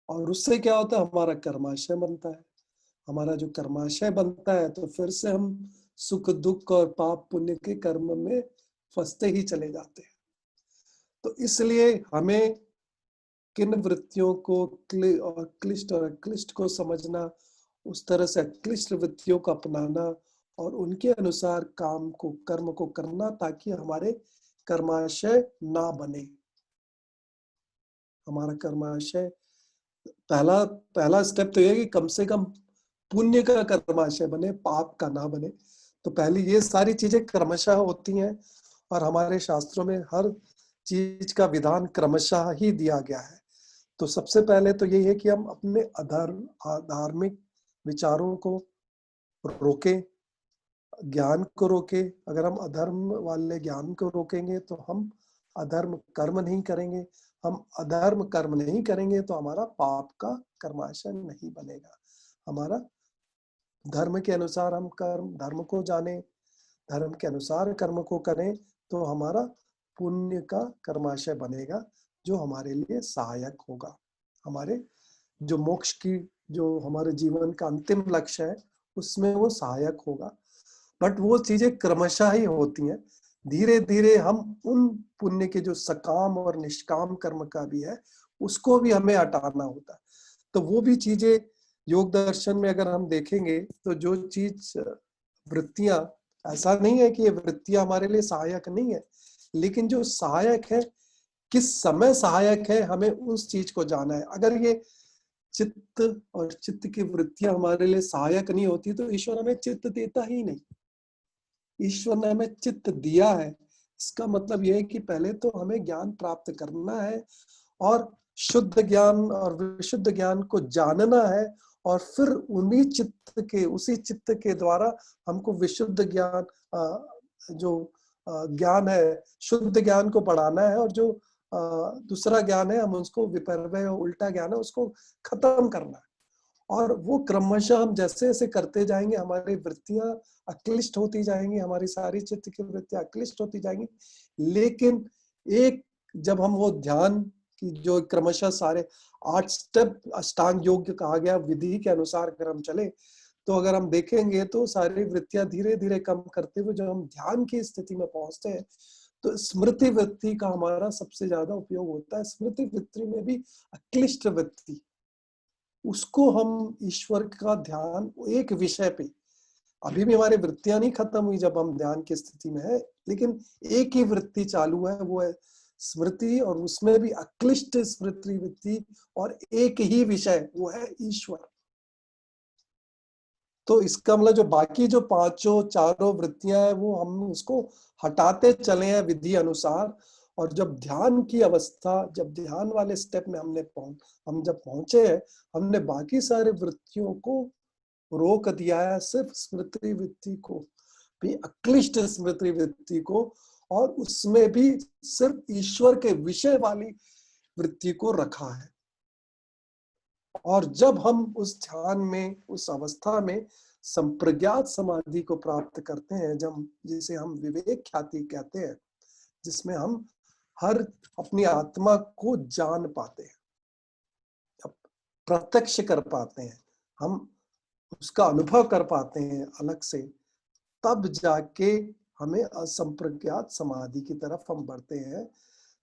और उससे क्या होता है, हमारा कर्माशय बनता है। हमारा जो कर्माशय बनता है तो फिर से हम सुख दुख और पाप पुण्य के कर्म में फंसते ही चले जाते हैं। तो इसलिए हमें किन वृत्तियों को क्लिष्ट और अक्लिष्ट को समझना, उस तरह से अक्लिष्ट वृत्तियों को अपनाना और उनके अनुसार काम को, कर्म को करना, ताकि हमारे कर्माशय ना बने। हमारा कर्माशय, पहला पहला स्टेप तो ये है कि कम से कम पुण्य का कर्माशय बने, पाप का ना बने। तो पहली ये सारी चीजें क्रमशः होती हैं, और हमारे शास्त्रों में हर चीज का विधान क्रमशः ही दिया गया है। तो सबसे पहले तो यही है कि हम अपने धार्मिक विचारों को रोकें, ज्ञान को रोकें। अगर हम अधर्म वाले ज्ञान को रोकेंगे तो हम अधर्म कर्म नहीं करेंगे। हम अधर्म कर्म नहीं करेंगे तो हमारा पाप का कर्माशय नहीं बनेगा। हमारा धर्म के अनुसार हम कर्म, धर्म को जाने, धर्म के अनुसार कर्म को करें, तो हमारा पुण्य का कर्माशय बनेगा, जो हमारे लिए सहायक होगा। हमारे जो मोक्ष की, जो हमारे जीवन का अंतिम लक्ष्य है, उसमें वो सहायक होगा। बट वो चीजें क्रमशः ही होती हैं। धीरे धीरे हम उन पुण्य के जो सकाम और निष्काम कर्म का भी है, उसको भी हमें हटाना होता है। तो वो भी चीजें योग दर्शन में अगर हम देखेंगे तो जो चीज वृत्तियां, ऐसा नहीं है कि ये वृत्तियां हमारे लिए सहायक नहीं है, लेकिन जो सहायक है, किस समय सहायक है, हमें उस चीज को जाना है। अगर ये चित्त और चित्त की वृत्तियां हमारे लिए सहायक नहीं होती तो ईश्वर हमें चित्त देता ही नहीं। ईश्वर ने हमें चित्त दिया है, इसका मतलब यह है कि पहले तो हमें ज्ञान प्राप्त करना है, और शुद्ध ज्ञान और विशुद्ध ज्ञान को जानना है, और फिर उन्हीं चित्त के, उसी चित्त के द्वारा हमको विशुद्ध ज्ञान, जो ज्ञान है, शुद्ध ज्ञान को बढ़ाना है, और जो दूसरा ज्ञान है, हम उसको विपर्य उल्टा ज्ञान है, उसको खत्म करना है। और वो क्रमशः हम जैसे जैसे करते जाएंगे, हमारी वृत्तियां अक्लिष्ट होती जाएंगी, हमारी सारी चित्त की वृत्तियां अक्लिष्ट होती जाएंगी। लेकिन एक, जब हम वो ध्यान की जो क्रमशः सारे 8 स्टेप अष्टांग योग कहा गया विधि के अनुसार अगर हम चले, तो अगर हम देखेंगे तो सारी वृत्तियां धीरे धीरे कम करते हुए जब हम ध्यान की स्थिति में पहुंचते हैं, तो स्मृति वृत्ति का हमारा सबसे ज्यादा उपयोग होता है। स्मृति वृत्ति में भी अक्लिष्ट वृत्ति, उसको हम ईश्वर का ध्यान एक विषय पे, अभी भी हमारी वृत्तियां नहीं खत्म हुई जब हम ध्यान की स्थिति में है, लेकिन एक ही वृत्ति चालू है, वो है स्मृति, और उसमें भी अक्लिष्ट स्मृति वृत्ति, और एक ही विषय, वो है ईश्वर। तो इसका मतलब जो बाकी जो पांचों चारों वृत्तियां हैं वो हम उसको हटाते चले हैं विधि अनुसार। और जब ध्यान की अवस्था, जब ध्यान वाले स्टेप में हम जब पहुंचे हैं, हमने बाकी सारे वृत्तियों को रोक दिया है, सिर्फ स्मृति वृत्ति को भी, अक्लिष्ट स्मृति वृत्ति को, और उसमें भी सिर्फ ईश्वर के विषय वाली वृत्ति को रखा है। और जब हम उस ध्यान में, उस अवस्था में संप्रज्ञात समाधि को प्राप्त करते हैं, जब जिसे हम विवेक ख्याति कहते हैं, जिसमें हम हर अपनी आत्मा को जान पाते हैं, प्रत्यक्ष कर पाते हैं, हम उसका अनुभव कर पाते हैं अलग से, तब जाके हमें असंप्रज्ञात समाधि की तरफ हम बढ़ते हैं।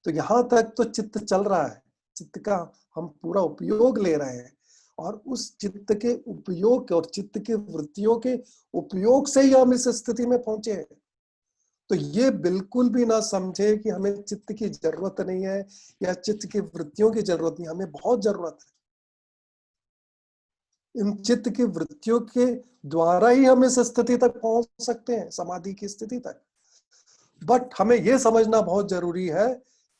तो यहाँ तक तो चित्त चल रहा है, चित्त का हम पूरा उपयोग ले रहे हैं, और उस चित्त के उपयोग और चित्त के वृत्तियों के उपयोग से ही हम इस स्थिति में पहुंचे हैं। तो ये बिल्कुल भी ना समझे कि हमें चित्त की जरूरत नहीं है या चित्त की वृत्तियों की जरूरत नहीं, हमें बहुत जरूरत है। इन चित्त की वृत्तियों के द्वारा ही हम इस स्थिति तक पहुंच सकते हैं, समाधि की स्थिति तक। बट हमें यह समझना बहुत जरूरी है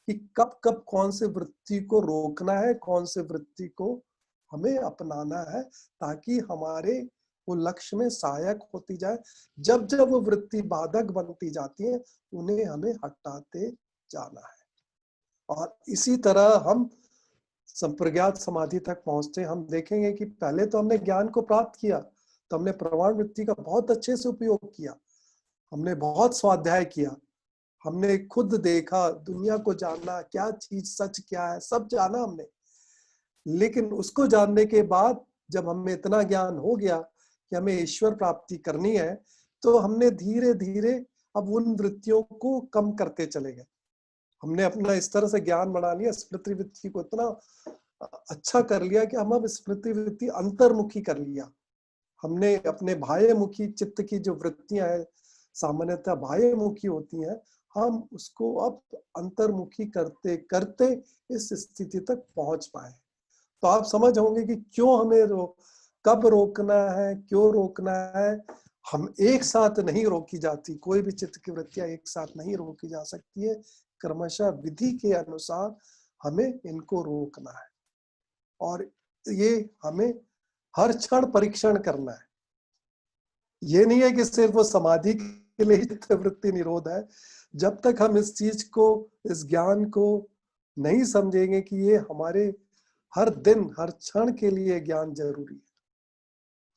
कि कब कब कौन से वृत्ति को रोकना है, कौन से वृत्ति को हमें अपनाना है, ताकि हमारे वो लक्ष्य में सहायक होती जाए। जब जब वो वृत्ति बाधक बनती जाती है, उन्हें हमें हटाते जाना है। और इसी तरह हम संप्रज्ञात समाधि तक पहुंचते, हम देखेंगे कि पहले तो हमने ज्ञान को प्राप्त किया, तो हमने प्रमाण वृत्ति का बहुत अच्छे से उपयोग किया, हमने बहुत स्वाध्याय किया, हमने खुद देखा, दुनिया को जाना, क्या चीज सच क्या है, सब जाना हमने। लेकिन उसको जानने के बाद जब हमें इतना ज्ञान हो गया कि हमें ईश्वर प्राप्ति करनी है, तो हमने धीरे धीरे अब उन वृत्तियों को कम करते चले गए। हमने अपना इस तरह से ज्ञान बना लिया, स्मृति वृत्ति को इतना अच्छा कर लिया कि हम अब स्मृति वृत्ति अंतर्मुखी कर लिया। हमने अपने बाह्यमुखी चित्त की जो वृत्तियां हैं, सामान्यतः बाह्यमुखी होती हैं, हम उसको अब अंतर्मुखी करते करते इस स्थिति तक पहुंच पाए। तो आप समझ होंगे कि क्यों हमें कब रोकना है, क्यों रोकना है। हम एक साथ नहीं रोकी जाती, कोई भी चित्त की वृत्तियां एक साथ नहीं रोकी जा सकती है, क्रमशः विधि के अनुसार हमें इनको रोकना है। और ये हमें हर क्षण परीक्षण करना है। ये नहीं है कि सिर्फ वो समाधि के लिए चित्त वृत्ति निरोध है। जब तक हम इस चीज को, इस ज्ञान को नहीं समझेंगे कि ये हमारे हर दिन हर क्षण के लिए ज्ञान जरूरी है,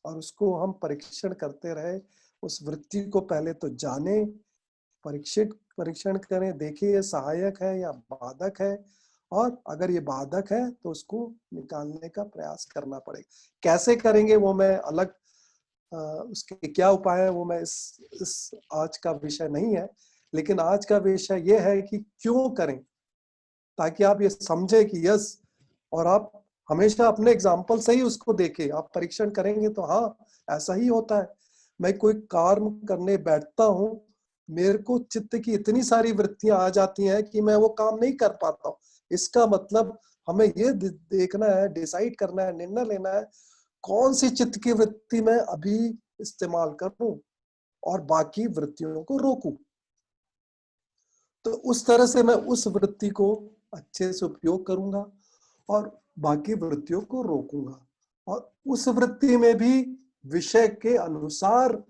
और उसको हम परीक्षण करते रहे, उस वृत्ति को पहले तो जाने, परीक्षण करें, देखिए ये सहायक है या बाधक है, और अगर ये बाधक है तो उसको निकालने का प्रयास करना पड़ेगा। कैसे करेंगे वो मैं अलग, उसके क्या उपाय है वो मैं इस आज का विषय नहीं है। लेकिन आज का विषय ये है कि क्यों करें, ताकि आप ये समझे कि यस, और आप हमेशा अपने एग्जाम्पल से ही उसको देखें। आप परीक्षण करेंगे तो हाँ, ऐसा ही होता है। मैं कोई कार्य करने बैठता हूँ, मेरे को चित्त की इतनी सारी वृत्तियां आ जाती हैं कि मैं वो काम नहीं कर पाता हूँ। इसका मतलब हमें ये देखना है, डिसाइड करना है, निर्णय लेना है, कौन सी चित्त की वृत्ति मैं अभी इस्तेमाल करूं और बाकी वृत्तियों को रोकूं। तो उस तरह से मैं उस वृत्ति को अच्छे से उपयोग करूंगा और बाकी वृत्तियों को रोकूंगा, और उस वृत्ति में भी विषय के अनुसार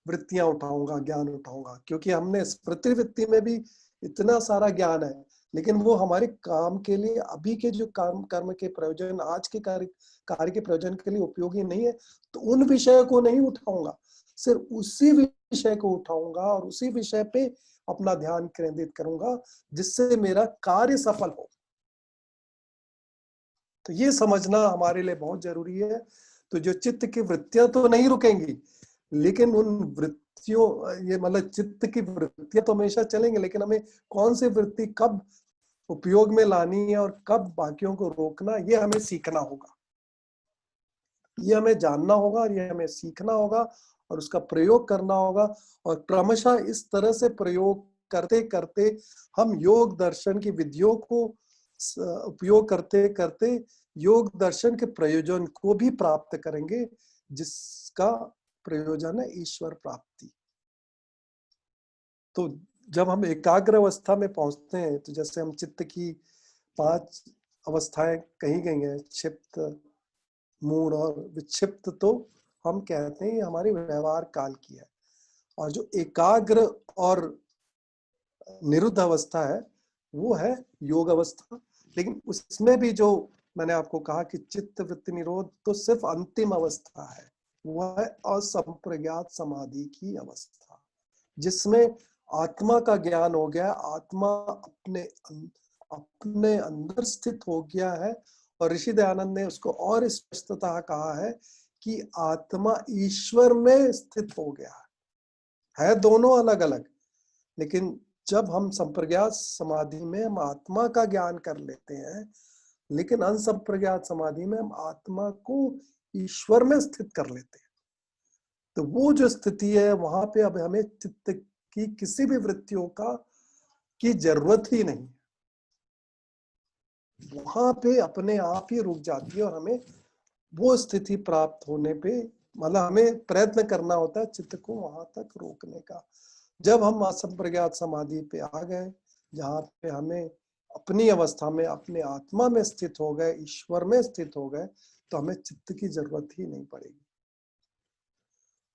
वृत्तियां उठाऊंगा, ज्ञान उठाऊंगा। क्योंकि हमने स्मृति वृत्ति में भी इतना सारा ज्ञान है, लेकिन वो हमारे काम के लिए, अभी के जो कर्म के प्रयोजन, आज के कार्य के प्रयोजन के लिए उपयोगी नहीं है। तो उन विषयों को नहीं उठाऊंगा, सिर्फ उसी विषय को उठाऊंगा और उसी विषय पे अपना ध्यान केंद्रित करूंगा, जिससे मेरा कार्य सफल हो। तो ये समझना हमारे लिए बहुत जरूरी है। तो जो चित्त की वृत्तियां तो नहीं रुकेंगी, लेकिन उन वृत्तियों, ये मतलब चित्त की वृत्तियां तो हमेशा चलेंगे, लेकिन हमें कौन सी वृत्ति कब उपयोग में लानी है और कब बाकियों को रोकना, ये हमें सीखना होगा, ये हमें जानना होगा, और ये हमें सीखना होगा और उसका प्रयोग करना होगा। और क्रमशः इस तरह से प्रयोग करते करते हम योग दर्शन की विधियों को उपयोग करते करते योग दर्शन के प्रयोजन को भी प्राप्त करेंगे, जिसका प्रयोजन है ईश्वर प्राप्ति। तो जब हम एकाग्र अवस्था में पहुंचते हैं, तो जैसे हम चित्त की 5 अवस्थाएं कही गई हैं, क्षिप्त, मूढ़ और विक्षिप्त, तो हम कहते हैं ये हमारी व्यवहार काल की है। और जो एकाग्र और निरुद्ध अवस्था है वो है योग अवस्था। लेकिन उसमें भी जो मैंने आपको कहा कि चित्त वृत्ति निरोध तो सिर्फ अंतिम अवस्था है, वह है असंप्रज्ञात समाधि की अवस्था, जिसमें आत्मा का ज्ञान हो गया, आत्मा अपने अंदर स्थित हो गया है। और ऋषि दयानंद ने उसको और स्पष्टतः कहा है कि आत्मा ईश्वर में स्थित हो गया है दोनों अलग अलग। लेकिन जब हम संप्रज्ञात समाधि में हम आत्मा का ज्ञान कर लेते हैं, लेकिन अनसंप्रज्ञात समाधि में हम आत्मा को ईश्वर में स्थित कर लेते हैं। तो वो जो स्थिति है, वहां पे अब हमें चित्त की किसी भी वृत्तियों की जरूरत ही नहीं, वहां पे अपने आप ही रुक जाती है। और हमें वो स्थिति प्राप्त होने पे, मतलब हमें प्रयत्न करना होता है चित्त को वहां तक रोकने का। जब हम असंप्रज्ञात समाधि पे आ गए, जहाँ पे हमें अपनी अवस्था में अपने आत्मा में स्थित हो गए, ईश्वर में स्थित हो गए, तो हमें चित्त की जरूरत ही नहीं पड़ेगी।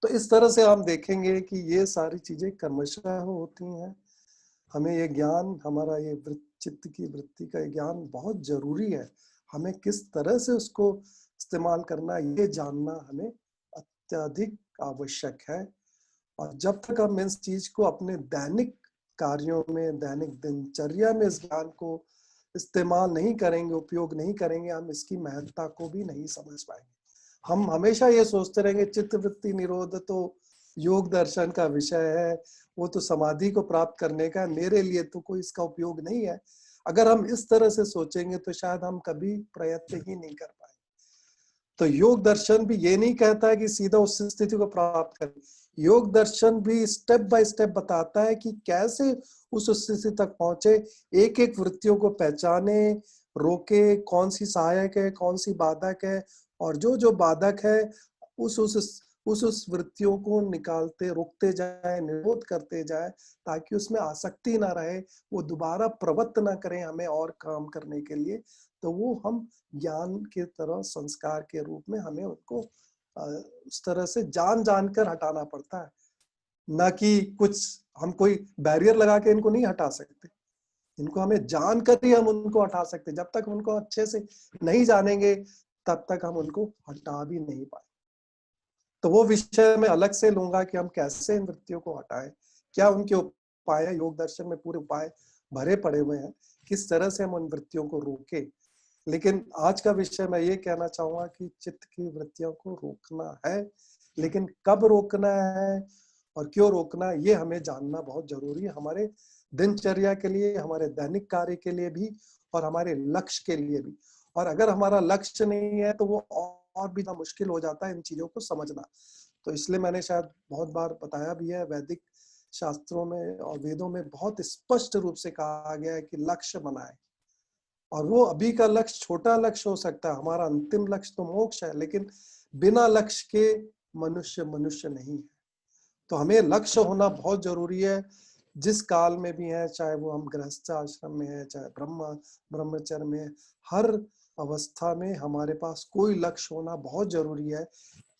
तो इस तरह से हम देखेंगे कि ये सारी चीजें क्रमशः होती हैं। हमें ये ज्ञान, हमारा ये चित्त की वृत्ति का ज्ञान बहुत जरूरी है। हमें किस तरह से उसको इस्तेमाल करना, ये जानना हमें अत्यधिक आवश्यक है। और जब तक हम इस चीज को अपने दैनिक कार्यों में, दैनिक दिनचर्या में इस ज्ञान को इस्तेमाल नहीं करेंगे, उपयोग नहीं करेंगे, हम इसकी महत्ता को भी नहीं समझ पाएंगे। हम हमेशा ये सोचते रहेंगे चित्त वृत्ति निरोध तो योग दर्शन का विषय है, वो तो समाधि को प्राप्त करने का, मेरे लिए तो कोई इसका उपयोग नहीं है। अगर हम इस तरह से सोचेंगे तो शायद हम कभी प्रयत्न ही नहीं कर पाएंगे। तो योग दर्शन भी ये नहीं कहता है कि सीधा उस स्थिति को प्राप्त करें। योग दर्शन भी स्टेप बाय स्टेप बताता है कि कैसे उस स्थिति तक पहुंचे, एक एक वृत्तियों को पहचाने, रोके, कौन सी सहायक है, कौन सी बाधक है, और जो जो बाधक है उस वृत्तियों को निकालते, रोकते जाए, निरोध करते जाए, ताकि उसमें आसक्ति ना रहे, वो दोबारा प्रवृत्त ना करें हमें और काम करने के लिए। तो वो हम ज्ञान के तरह संस्कार के रूप में हमें उनको उस तरह से जान जान कर हटाना पड़ता है, ना कि कुछ हम कोई बैरियर लगा के इनको नहीं हटा सकते। इनको हमें जान कर ही हम उनको हटा सकते। जब तक उनको अच्छे से नहीं जानेंगे, तब तक हम उनको हटा भी नहीं पाए। तो वो विषय मैं अलग से लूंगा कि हम कैसे इन वृत्तियों को हटाएं, क्या उनके उपाय है। योग दर्शन में पूरे उपाय भरे पड़े हुए हैं, किस तरह से हम उन वृत्तियों को रोके। लेकिन आज का विषय मैं ये कहना चाहूंगा कि चित्त की वृत्तियों को रोकना है, लेकिन कब रोकना है और क्यों रोकना है, ये हमें जानना बहुत जरूरी है, हमारे दिनचर्या के लिए, हमारे दैनिक कार्य के लिए भी, और हमारे लक्ष्य के लिए भी। और अगर हमारा लक्ष्य नहीं है तो वो और भी मुश्किल हो जाता है इन चीजों को समझना। तो इसलिए मैंने शायद बहुत बार बताया भी है, वैदिक शास्त्रों में और वेदों में बहुत स्पष्ट रूप से कहा गया है कि लक्ष्य बनाए। और वो अभी का लक्ष्य छोटा लक्ष्य हो सकता है, हमारा अंतिम लक्ष्य तो मोक्ष है, लेकिन बिना लक्ष्य के मनुष्य मनुष्य नहीं है। तो हमें लक्ष्य होना बहुत जरूरी है, जिस काल में भी है, चाहे वो हम गृहस्थ आश्रम में है, चाहे ब्रह्मचर्य में है, हर अवस्था में हमारे पास कोई लक्ष्य होना बहुत जरूरी है।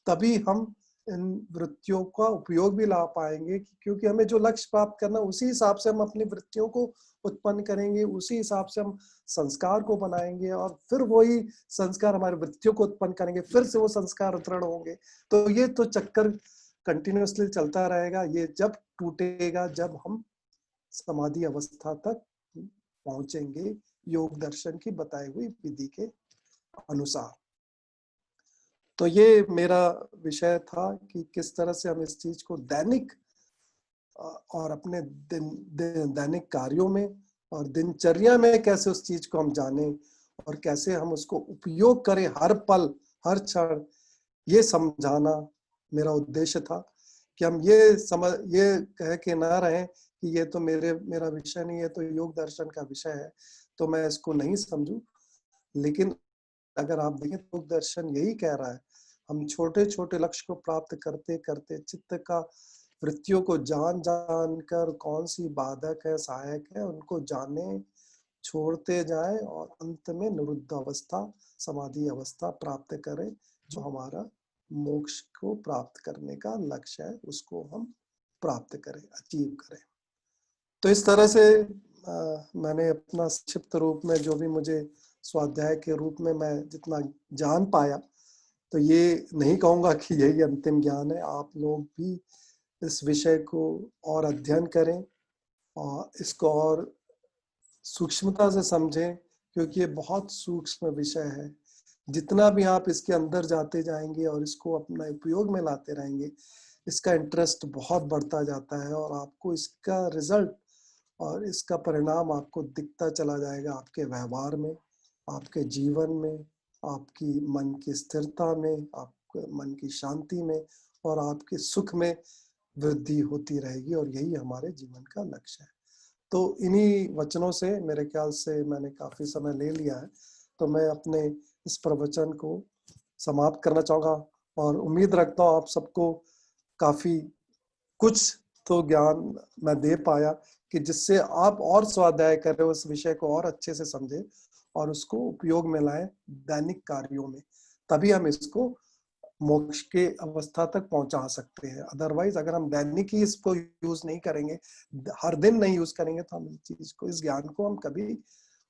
तभी हम इन वृत्तियों का उपयोग भी ला पाएंगे, क्योंकि हमें जो लक्ष्य प्राप्त करना, उसी हिसाब से हम अपनी वृत्तियों को उत्पन्न करेंगे, उसी हिसाब से हम संस्कार को बनाएंगे, और फिर वही संस्कार हमारी वृत्तियों को उत्पन्न करेंगे, फिर से वो संस्कार दृढ़ होंगे। तो ये तो चक्कर कंटिन्यूअसली चलता रहेगा। ये जब टूटेगा जब हम समाधि अवस्था तक पहुंचेंगे, योग दर्शन की बताई हुई विधि के अनुसार। तो ये मेरा विषय था कि किस तरह से हम इस चीज को दैनिक और अपने दैनिक कार्यों में और दिनचर्या में कैसे उस चीज को हम जाने, और कैसे हम उसको उपयोग करें हर पल हर क्षण, ये समझाना मेरा उद्देश्य था। कि हम ये कह के ना रहें कि ये तो मेरा विषय नहीं है, तो योग दर्शन का विषय है तो मैं इसको नहीं समझूं। लेकिन अगर आप देखें तो योग दर्शन यही कह रहा है, हम छोटे छोटे लक्ष्य को प्राप्त करते करते चित्त का वृत्तियों को जान जान कर कौन सी बाधक है, सहायक है, उनको जाने, छोड़ते जाएं और अंत में निरुद्ध अवस्था, समाधि अवस्था प्राप्त करें, जो हमारा मोक्ष को प्राप्त करने का लक्ष्य है, उसको हम प्राप्त करें, अचीव करें। तो इस तरह से मैंने अपना संक्षिप्त रूप में जो भी मुझे स्वाध्याय के रूप में मैं जितना जान पाया, तो ये नहीं कहूँगा कि यही अंतिम ज्ञान है। आप लोग भी इस विषय को और अध्ययन करें और इसको और सूक्ष्मता से समझें, क्योंकि ये बहुत सूक्ष्म विषय है। जितना भी आप इसके अंदर जाते जाएंगे और इसको अपना उपयोग में लाते रहेंगे, इसका इंटरेस्ट बहुत बढ़ता जाता है और आपको इसका रिजल्ट और इसका परिणाम आपको दिखता चला जाएगा आपके व्यवहार में, आपके जीवन में, आपकी मन की स्थिरता में, आपके मन की शांति में और आपके सुख में वृद्धि होती रहेगी, और यही हमारे जीवन का लक्ष्य है। तो इन्हीं वचनों से मेरे ख्याल से मैंने काफी समय ले लिया है, तो मैं अपने इस प्रवचन को समाप्त करना चाहूँगा और उम्मीद रखता हूँ आप सबको काफी कुछ तो ज्ञान मैं दे पाया कि जिससे आप और स्वाध्याय करें, उस विषय को और अच्छे से समझें और उसको उपयोग में लाएं दैनिक कार्यों में। तभी हम इसको मोक्ष के अवस्था तक पहुंचा सकते हैं। अदरवाइज अगर हम दैनिक ही इसको यूज नहीं करेंगे, हर दिन नहीं यूज करेंगे, तो हम इस चीज को, इस ज्ञान को हम कभी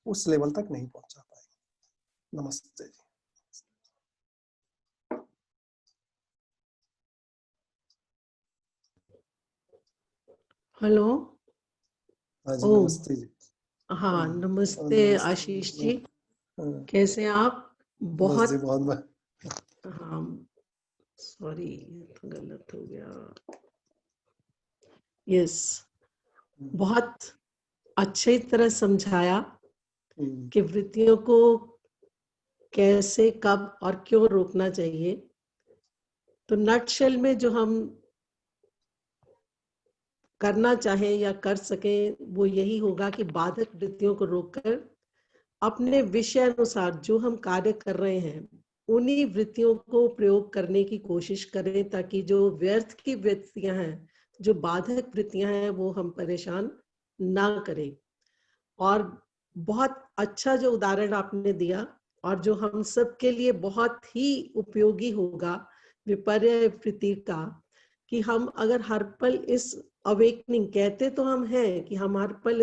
उस लेवल तक नहीं पहुंचा पाएंगे। नमस्ते जी। हेलो। हाँ जी, ओ नमस्ते जी। हाँ, नमस्ते आशीष जी, कैसे आप? बस जी, बहुत बहुत हाँ, सॉरी तो गलत हो गया। यस, बहुत अच्छी तरह समझाया कि वृत्तियों को कैसे, कब और क्यों रोकना चाहिए। तो नटशेल में जो हम करना चाहें या कर सकें, वो यही होगा कि बाधक वृत्तियों को रोककर अपने विषय अनुसार जो हम कार्य कर रहे हैं, उन्हीं वृत्तियों को प्रयोग करने की कोशिश करें, ताकि जो व्यर्थ की वृत्तियां हैं, जो बाधक वृत्तियां हैं, वो हम परेशान ना करें। और बहुत अच्छा जो उदाहरण आपने दिया और जो हम सब के लिए बहुत ही उपयोगी होगा विपर्य वृत्ति का, कि हम अगर हर पल इस अवेकनिंग, कहते तो हम हैं कि हम हर पल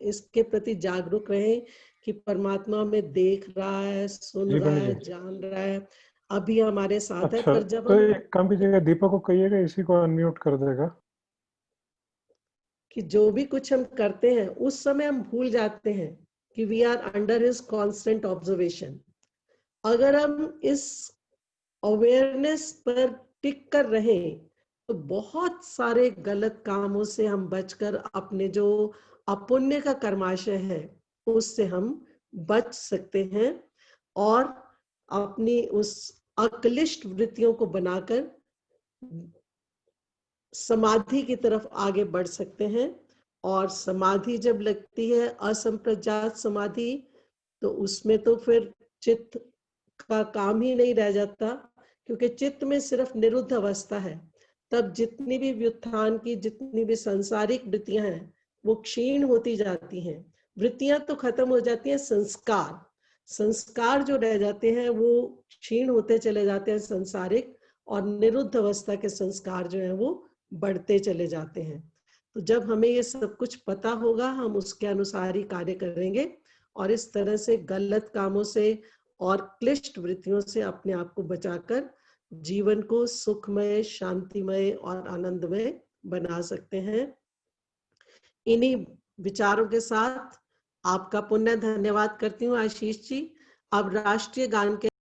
इसके प्रति जागरूक रहें कि परमात्मा में देख रहा है, सुन रहा है, जान रहा है, अभी हमारे साथ है। पर जब तो हम एक काम कीजिएगा, दीपक को कहिएगा इसी को अनम्यूट कर देगा। कि जो भी कुछ हम करते हैं उस समय हम भूल जाते हैं कि we are under his constant observation. अगर हम इस अवेयरनेस पर टिक कर रहें, तो बहुत सारे गलत कामों से हम बचकर अपने जो अपुण्य का कर्माशय है उससे हम बच सकते हैं और अपनी उस अक्लिष्ट वृत्तियों को बनाकर समाधि की तरफ आगे बढ़ सकते हैं। और समाधि जब लगती है, असंप्रज्ञात समाधि, तो उसमें तो फिर चित्त का काम ही नहीं रह जाता, क्योंकि चित्त में सिर्फ निरुद्ध अवस्था है। तब जितनी भी व्युत्थान की, जितनी भी सांसारिक वृत्तियां हैं, वो क्षीण होती जाती हैं। वृत्तियां तो खत्म हो जाती हैं, संस्कार जो रह जाते हैं वो क्षीण होते चले जाते हैं संसारिक, और निरुद्ध अवस्था के संस्कार जो है वो बढ़ते चले जाते हैं। तो जब हमें ये सब कुछ पता होगा, हम उसके अनुसार ही कार्य करेंगे और इस तरह से गलत कामों से और क्लिष्ट वृत्तियों से अपने आप को बचाकर जीवन को सुखमय, शांतिमय और आनंदमय बना सकते हैं। इन्हीं विचारों के साथ आपका पुनः धन्यवाद करती हूँ आशीष जी। अब राष्ट्रीय गान के